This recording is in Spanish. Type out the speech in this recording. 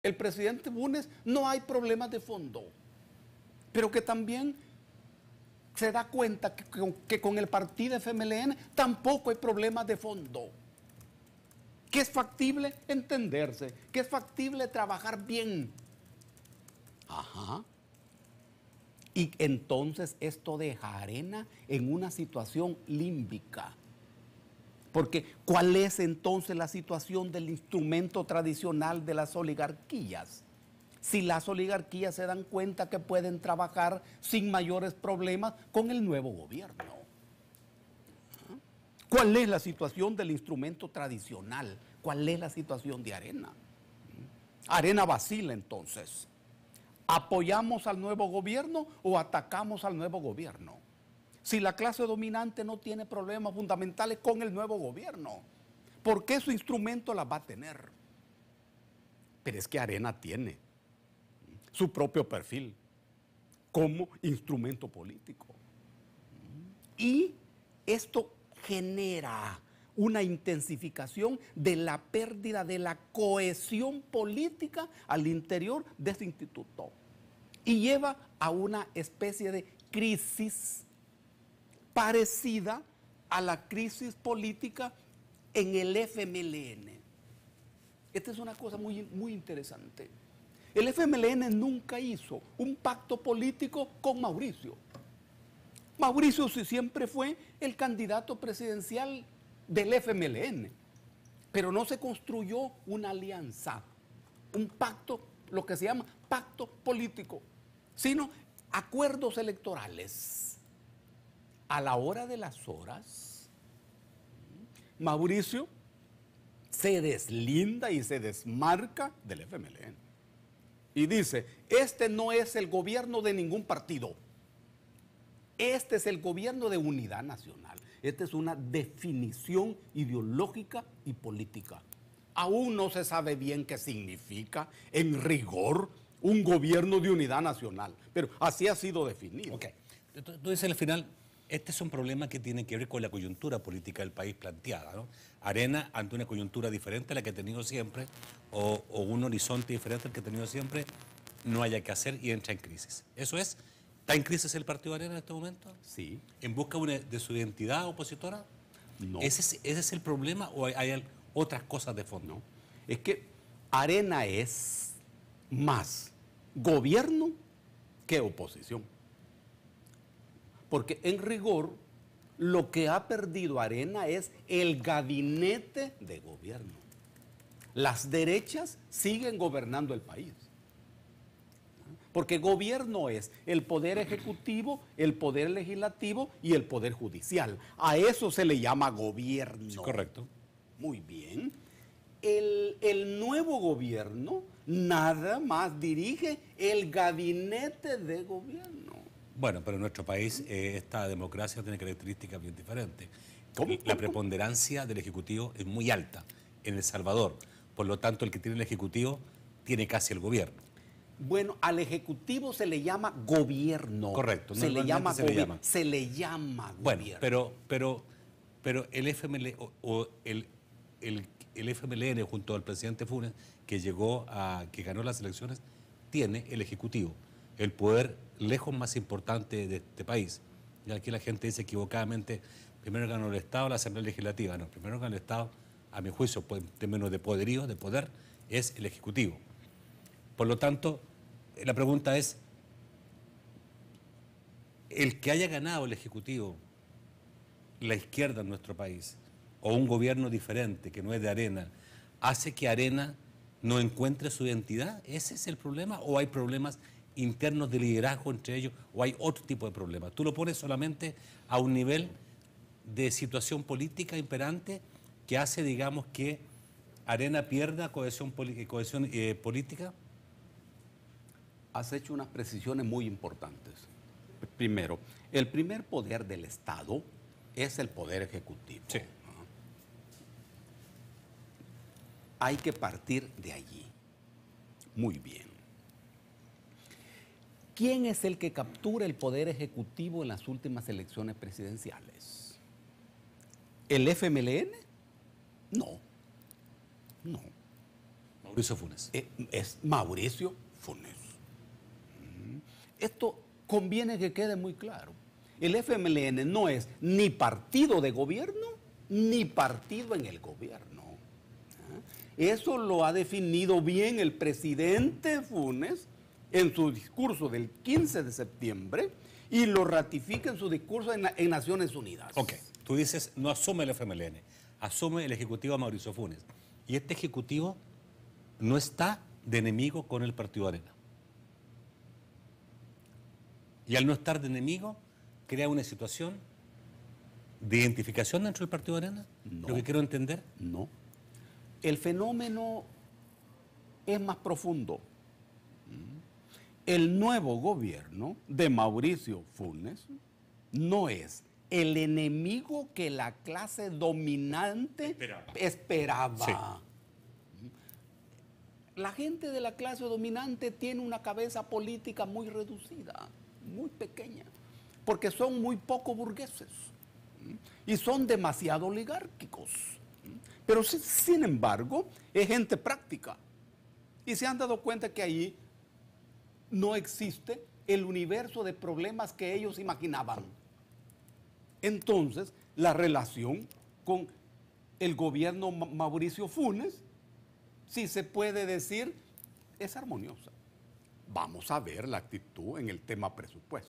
el presidente Funes, no hay problemas de fondo, pero que también se da cuenta que con el partido FMLN tampoco hay problemas de fondo, que es factible entenderse, que es factible trabajar bien. Ajá. Y entonces esto deja a Arena en una situación límbica. Porque ¿cuál es entonces la situación del instrumento tradicional de las oligarquías? Si las oligarquías se dan cuenta que pueden trabajar sin mayores problemas con el nuevo gobierno. ¿Cuál es la situación del instrumento tradicional? ¿Cuál es la situación de Arena? Arena vacila entonces. ¿Apoyamos al nuevo gobierno o atacamos al nuevo gobierno? Si la clase dominante no tiene problemas fundamentales con el nuevo gobierno, ¿por qué su instrumento las va a tener? Pero es que Arena tiene su propio perfil como instrumento político. Y esto genera una intensificación de la pérdida de la cohesión política al interior de este instituto. Y lleva a una especie de crisis parecida a la crisis política en el FMLN. Esta es una cosa muy, muy interesante. El FMLN nunca hizo un pacto político con Mauricio. Mauricio siempre fue el candidato presidencial del FMLN, pero no se construyó una alianza, un pacto, lo que se llama pacto político, sino acuerdos electorales. A la hora de las horas, Mauricio se deslinda y se desmarca del FMLN y dice, este no es el gobierno de ningún partido, este es el gobierno de unidad nacional. Esta es una definición ideológica y política. Aún no se sabe bien qué significa, en rigor, un gobierno de unidad nacional, pero así ha sido definido. Ok, tú dices al final, este es un problema que tiene que ver con la coyuntura política del país planteada, ¿no? Arena, ante una coyuntura diferente a la que ha tenido siempre, o un horizonte diferente al que ha tenido siempre, no haya que hacer y entra en crisis. Eso es. ¿Está en crisis el partido Arena en este momento? Sí. ¿En busca de su identidad opositora? No. ¿Ese es el problema o hay otras cosas de fondo? No. Es que Arena es más gobierno que oposición. Porque en rigor, lo que ha perdido Arena es el gabinete de gobierno. Las derechas siguen gobernando el país. Porque gobierno es el poder ejecutivo, el poder legislativo y el poder judicial. A eso se le llama gobierno. Sí, correcto. Muy bien. El nuevo gobierno nada más dirige el gabinete de gobierno. Bueno, pero en nuestro país esta democracia tiene características bien diferentes. ¿Cómo? La preponderancia del Ejecutivo es muy alta en El Salvador. Por lo tanto, el que tiene el Ejecutivo tiene casi el gobierno. Bueno, al Ejecutivo se le llama gobierno. Correcto. Se le llama gobierno. Se le llama gobierno. Bueno, pero el FMLN, el FMLN junto al presidente Funes, que ganó las elecciones, tiene el Ejecutivo, el poder lejos más importante de este país. Y aquí la gente dice equivocadamente, primero ganó el Estado, la Asamblea Legislativa. No, primero ganó el Estado, a mi juicio, en términos de poderío, de poder, es el Ejecutivo. Por lo tanto, la pregunta es, el que haya ganado el Ejecutivo, la izquierda en nuestro país, o un gobierno diferente que no es de Arena, ¿hace que Arena no encuentre su identidad? ¿Ese es el problema? ¿O hay problemas internos de liderazgo entre ellos? ¿O hay otro tipo de problemas? Tú lo pones solamente a un nivel de situación política imperante que hace, digamos, que Arena pierda cohesión política. Has hecho unas precisiones muy importantes. Primero, el primer poder del Estado es el poder ejecutivo. Sí. Hay que partir de allí. Muy bien. ¿Quién es el que captura el poder ejecutivo en las últimas elecciones presidenciales? ¿El FMLN? No. No. Mauricio Funes. Es Mauricio Funes. Esto conviene que quede muy claro. El FMLN no es ni partido de gobierno ni partido en el gobierno. Eso lo ha definido bien el presidente Funes en su discurso del 15 de septiembre y lo ratifica en su discurso en Naciones Unidas. Ok, tú dices, no asume el FMLN, asume el Ejecutivo Mauricio Funes. Y este Ejecutivo no está de enemigo con el Partido Arena. Y al no estar de enemigo, crea una situación de identificación dentro del Partido Arena. No. Lo que quiero entender. No. El fenómeno es más profundo. El nuevo gobierno de Mauricio Funes no es el enemigo que la clase dominante esperaba. Sí. La gente de la clase dominante tiene una cabeza política muy reducida, muy pequeña, porque son muy poco burgueses y son demasiado oligárquicos. Pero sin embargo, es gente práctica. Y se han dado cuenta que ahí no existe el universo de problemas que ellos imaginaban. Entonces, la relación con el gobierno Mauricio Funes, si se puede decir, es armoniosa. Vamos a ver la actitud en el tema presupuesto.